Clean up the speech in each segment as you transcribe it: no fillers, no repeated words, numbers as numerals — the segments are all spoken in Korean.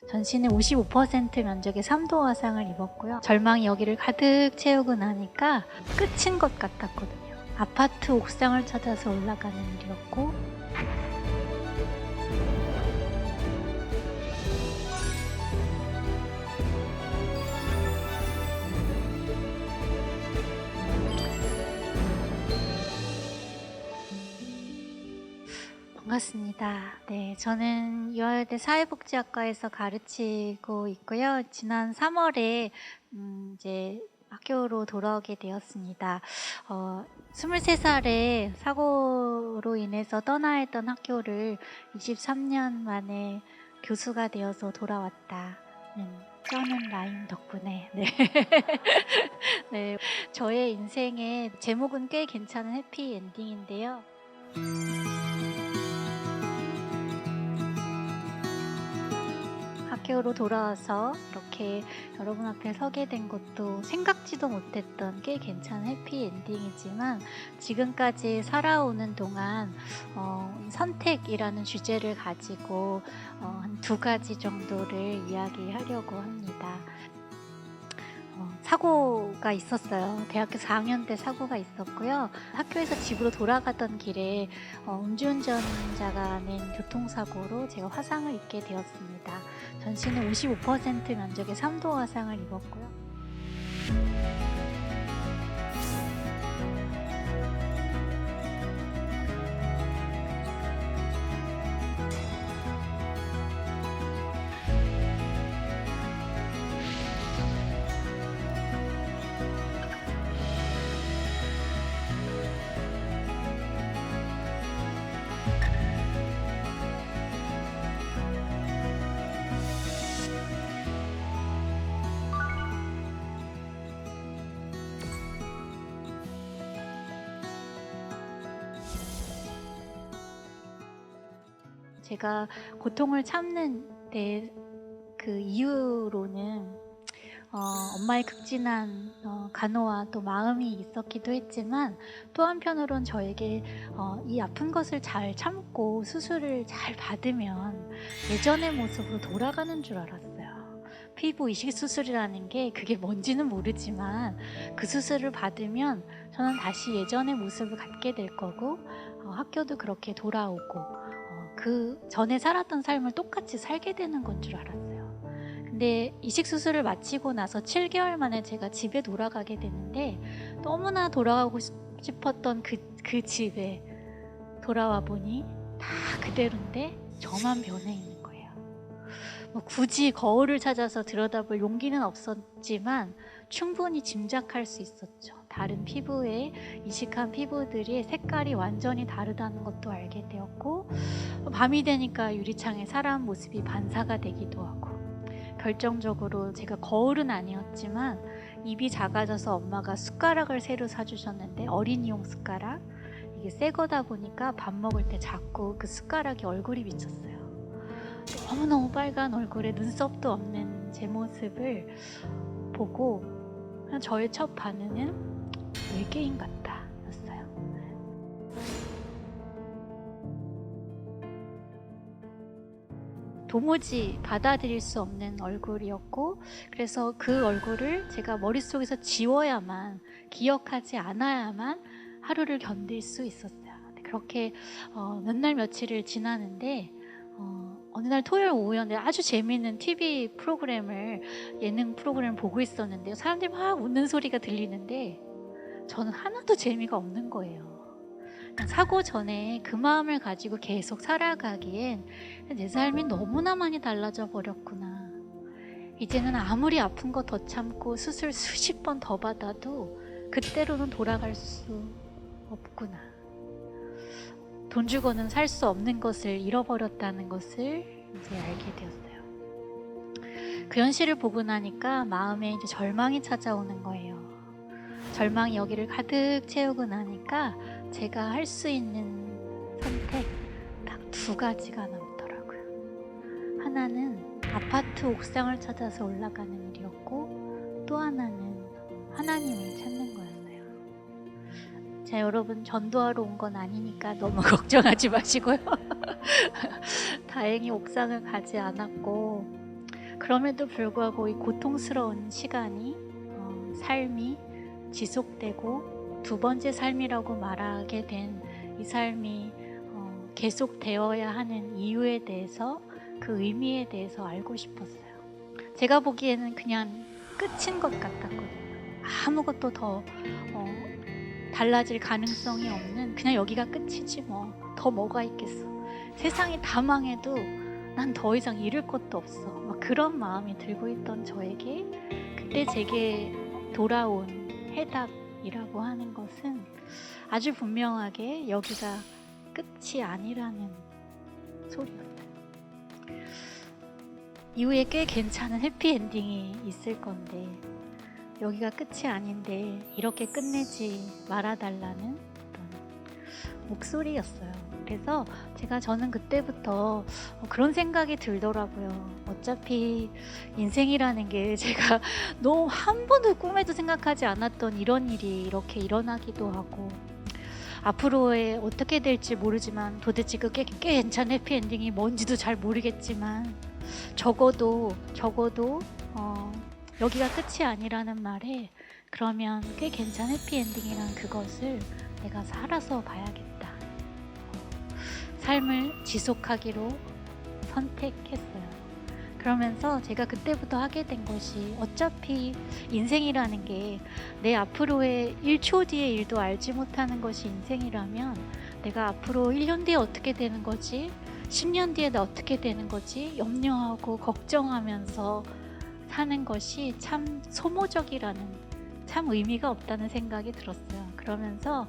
전신의 55% 면적의 3도 화상을 입었고요. 절망이 여기를 가득 채우고 나니까 끝인 것 같았거든요. 아파트 옥상을 찾아서 올라가는 일이었고, 반갑습니다. 네, 저는 유아여대 사회복지학과에서 가르치고 있고요. 지난 3월에 이제 학교로 돌아오게 되었습니다. 23살에 사고로 인해서 떠나야 했던 학교를 23년 만에 교수가 되어서 돌아왔다는 쩌는 라임 덕분에 네. 네, 저의 인생의 제목은 꽤 괜찮은 해피엔딩인데요. 학교로 돌아와서 이렇게 여러분 앞에 서게 된 것도 생각지도 못했던 꽤 괜찮은 해피엔딩이지만, 지금까지 살아오는 동안 선택이라는 주제를 가지고 한 2가지 정도를 이야기하려고 합니다. 사고가 있었어요. 대학교 4학년 때 사고가 있었고요. 학교에서 집으로 돌아가던 길에 음주운전자가 낸 교통사고로 제가 화상을 입게 되었습니다. 전신의 55% 면적의 3도 화상을 입었고요. 제가 고통을 참는 그 이유로는 엄마의 극진한 간호와 또 마음이 있었기도 했지만, 또 한편으론 저에게 이 아픈 것을 잘 참고 수술을 잘 받으면 예전의 모습으로 돌아가는 줄 알았어요. 피부 이식 수술이라는 게 그게 뭔지는 모르지만, 그 수술을 받으면 저는 다시 예전의 모습을 갖게 될 거고, 학교도 그렇게 돌아오고, 그 전에 살았던 삶을 똑같이 살게 되는 건 줄 알았어요. 근데 이식 수술을 마치고 나서 7개월 만에 제가 집에 돌아가게 되는데, 너무나 돌아가고 싶었던 그 집에 돌아와 보니 다 그대로인데 저만 변해 있는 거예요. 굳이 거울을 찾아서 들여다볼 용기는 없었지만 충분히 짐작할 수 있었죠. 다른 피부에 이식한 피부들이 색깔이 완전히 다르다는 것도 알게 되었고, 밤이 되니까 유리창에 사람 모습이 반사가 되기도 하고, 결정적으로 제가 거울은 아니었지만 입이 작아져서 엄마가 숟가락을 새로 사주셨는데, 어린이용 숟가락, 이게 새 거다 보니까 밥 먹을 때 자꾸 그 숟가락이 얼굴이 비쳤어요. 너무너무 빨간 얼굴에 눈썹도 없는 제 모습을 보고 그냥 저의 첫 반응은 외계인 같다 였어요. 도무지 받아들일 수 없는 얼굴이었고, 그래서 그 얼굴을 제가 머릿속에서 지워야만, 기억하지 않아야만 하루를 견딜 수 있었어요. 그렇게 몇 날 며칠을 지나는데, 어느 날 토요일 오후였는데 아주 재미있는 TV 프로그램을, 예능 프로그램을 보고 있었는데요. 사람들이 막 웃는 소리가 들리는데 저는 하나도 재미가 없는 거예요. 사고 전에 그 마음을 가지고 계속 살아가기엔 내 삶이 너무나 많이 달라져 버렸구나. 이제는 아무리 아픈 거 더 참고 수술 수십 번 더 받아도 그때로는 돌아갈 수 없구나. 돈 주고는 살 수 없는 것을 잃어버렸다는 것을 이제 알게 되었어요. 그 현실을 보고 나니까 마음에 이제 절망이 찾아오는 거예요. 절망이 여기를 가득 채우고 나니까 제가 할 수 있는 선택 딱 2가지가 남더라고요. 하나는 아파트 옥상을 찾아서 올라가는 일이었고, 또 하나는 하나님을 찾는 거였어요. 자, 여러분, 전도하러 온 건 아니니까 너무 걱정하지 마시고요. 다행히 옥상을 가지 않았고, 그럼에도 불구하고 이 고통스러운 시간이 삶이 지속되고 두 번째 삶이라고 말하게 된 이 삶이 계속되어야 하는 이유에 대해서, 그 의미에 대해서 알고 싶었어요. 제가 보기에는 그냥 끝인 것 같았거든요. 아무것도 더 달라질 가능성이 없는, 그냥 여기가 끝이지 뭐, 더 뭐가 있겠어. 세상이 다 망해도 난 더 이상 잃을 것도 없어. 막 그런 마음이 들고 있던 저에게 그때 제게 돌아온 해답이라고 하는 것은 아주 분명하게 여기가 끝이 아니라는 소리였어요. 이후에 꽤 괜찮은 해피엔딩이 있을 건데 여기가 끝이 아닌데 이렇게 끝내지 말아달라는 어떤 목소리였어요. 그래서 저는 그때부터 그런 생각이 들더라고요. 어차피 인생이라는 게 제가 너무 한 번도 꿈에도 생각하지 않았던 이런 일이 이렇게 일어나기도 하고, 앞으로의 어떻게 될지 모르지만 도대체 그게 꽤 괜찮은 해피엔딩이 뭔지도 잘 모르겠지만 적어도 여기가 끝이 아니라는 말에 그러면 꽤 괜찮은 해피엔딩이란 그것을 내가 살아서 봐야겠다. 삶을 지속하기로 선택했어요. 그러면서 제가 그때부터 하게 된 것이, 어차피 인생이라는 게 내 앞으로의 1초 뒤의 일도 알지 못하는 것이 인생이라면 내가 앞으로 1년 뒤에 어떻게 되는 거지? 10년 뒤에 나 어떻게 되는 거지? 염려하고 걱정하면서 사는 것이 참 소모적이라는, 참 의미가 없다는 생각이 들었어요. 그러면서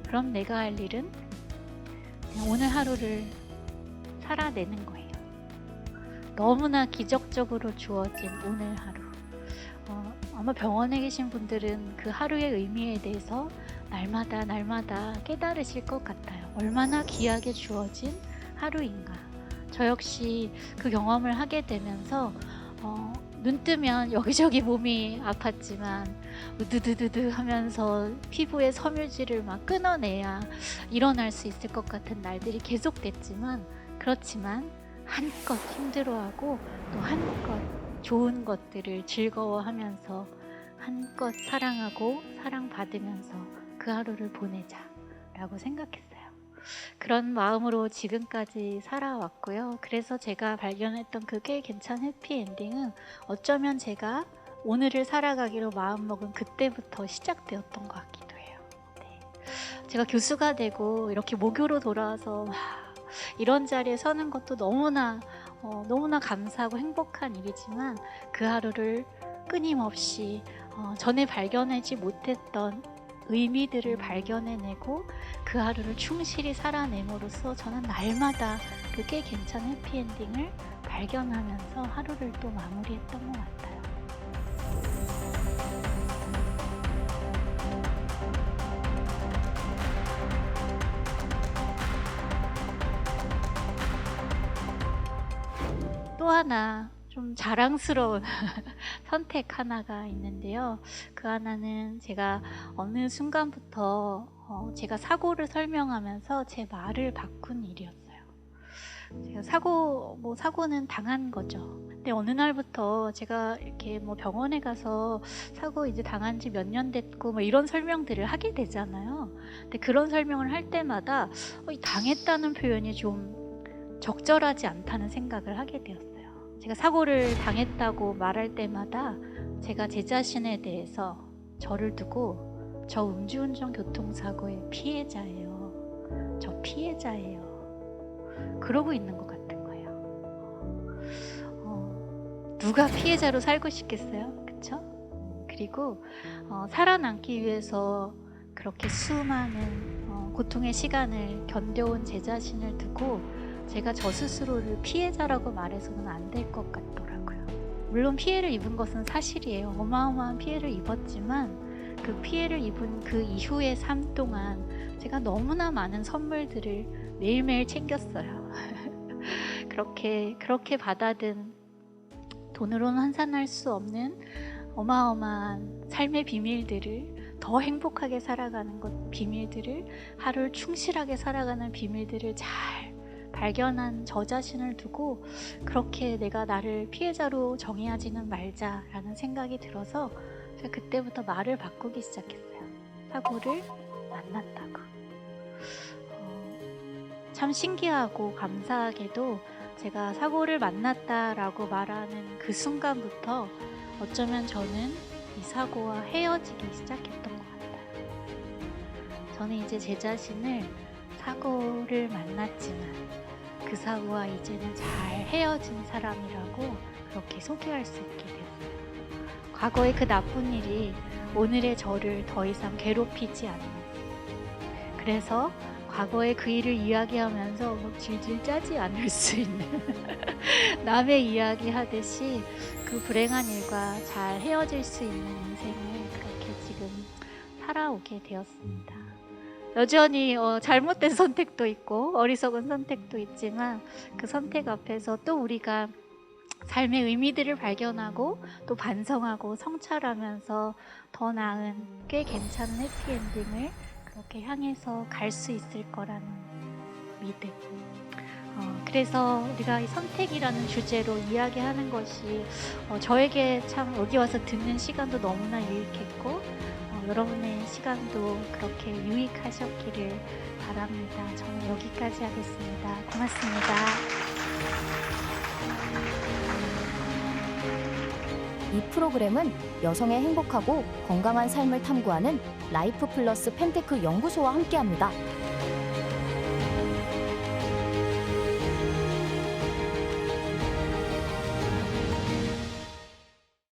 그럼 내가 할 일은 그냥 오늘 하루를 살아내는 거예요. 너무나 기적적으로 주어진 오늘 하루. 아마 병원에 계신 분들은 그 하루의 의미에 대해서 날마다 깨달으실 것 같아요. 얼마나 귀하게 주어진 하루인가. 저 역시 그 경험을 하게 되면서 눈 뜨면 여기저기 몸이 아팠지만 우드드드드 하면서 피부의 섬유질을 막 끊어내야 일어날 수 있을 것 같은 날들이 계속됐지만, 그렇지만 한껏 힘들어하고 또 한껏 좋은 것들을 즐거워하면서 한껏 사랑하고 사랑받으면서 그 하루를 보내자 라고 생각했어요. 그런 마음으로 지금까지 살아왔고요. 그래서 제가 발견했던 그 꽤 괜찮은 해피엔딩은 어쩌면 제가 오늘을 살아가기로 마음먹은 그때부터 시작되었던 것 같기도 해요. 네. 제가 교수가 되고 이렇게 모교로 돌아와서 이런 자리에 서는 것도 너무나 감사하고 행복한 일이지만, 그 하루를 끊임없이 전에 발견하지 못했던 의미들을 발견해내고 그 하루를 충실히 살아냄으로써 저는 날마다 그 꽤 괜찮은 해피엔딩을 발견하면서 하루를 또 마무리했던 것 같아요. 또 하나 좀 자랑스러운 선택 하나가 있는데요. 그 하나는 제가 어느 순간부터 제가 사고를 설명하면서 제 말을 바꾼 일이었어요. 제가 사고는 당한 거죠. 근데 어느 날부터 제가 이렇게 병원에 가서 사고 이제 당한 지 몇 년 됐고 이런 설명들을 하게 되잖아요. 근데 그런 설명을 할 때마다 당했다는 표현이 좀 적절하지 않다는 생각을 하게 되었어요. 제가 사고를 당했다고 말할 때마다 제가 제 자신에 대해서 저를 두고 저 음주운전 교통사고의 피해자예요. 저 피해자예요. 그러고 있는 것 같은 거예요. 누가 피해자로 살고 싶겠어요? 그쵸? 그리고 살아남기 위해서 그렇게 수많은 고통의 시간을 견뎌온 제 자신을 두고 제가 저 스스로를 피해자라고 말해서는 안 될 것 같더라고요. 물론 피해를 입은 것은 사실이에요. 어마어마한 피해를 입었지만 그 피해를 입은 그 이후의 삶 동안 제가 너무나 많은 선물들을 매일매일 챙겼어요. 그렇게 받아든 돈으로는 환산할 수 없는 어마어마한 삶의 비밀들을, 더 행복하게 살아가는 것 비밀들을, 하루를 충실하게 살아가는 비밀들을 잘 발견한 저 자신을 두고 그렇게 내가 나를 피해자로 정의하지는 말자라는 생각이 들어서 제가 그때부터 말을 바꾸기 시작했어요. 사고를 만났다고. 참 신기하고 감사하게도 제가 사고를 만났다라고 말하는 그 순간부터 어쩌면 저는 이 사고와 헤어지기 시작했던 것 같아요. 저는 이제 제 자신을 사고를 만났지만 그 사고와 이제는 잘 헤어진 사람이라고 그렇게 소개할 수 있게 됐어요. 과거의 그 나쁜 일이 오늘의 저를 더 이상 괴롭히지 않는, 그래서 과거의 그 일을 이야기하면서 막 질질 짜지 않을 수 있는 남의 이야기 하듯이 그 불행한 일과 잘 헤어질 수 있는 인생을 그렇게 지금 살아오게 되었습니다. 여전히 잘못된 선택도 있고 어리석은 선택도 있지만 그 선택 앞에서 또 우리가 삶의 의미들을 발견하고 또 반성하고 성찰하면서 더 나은 꽤 괜찮은 해피엔딩을 그렇게 향해서 갈 수 있을 거라는 믿음. 그래서 우리가 이 선택이라는 주제로 이야기하는 것이 저에게 참 여기 와서 듣는 시간도 너무나 유익했고 여러분의 시간도 그렇게 유익하셨기를 바랍니다. 저는 여기까지 하겠습니다. 고맙습니다. 이 프로그램은 여성의 행복하고 건강한 삶을 탐구하는 라이프 플러스 펜테크 연구소와 함께합니다.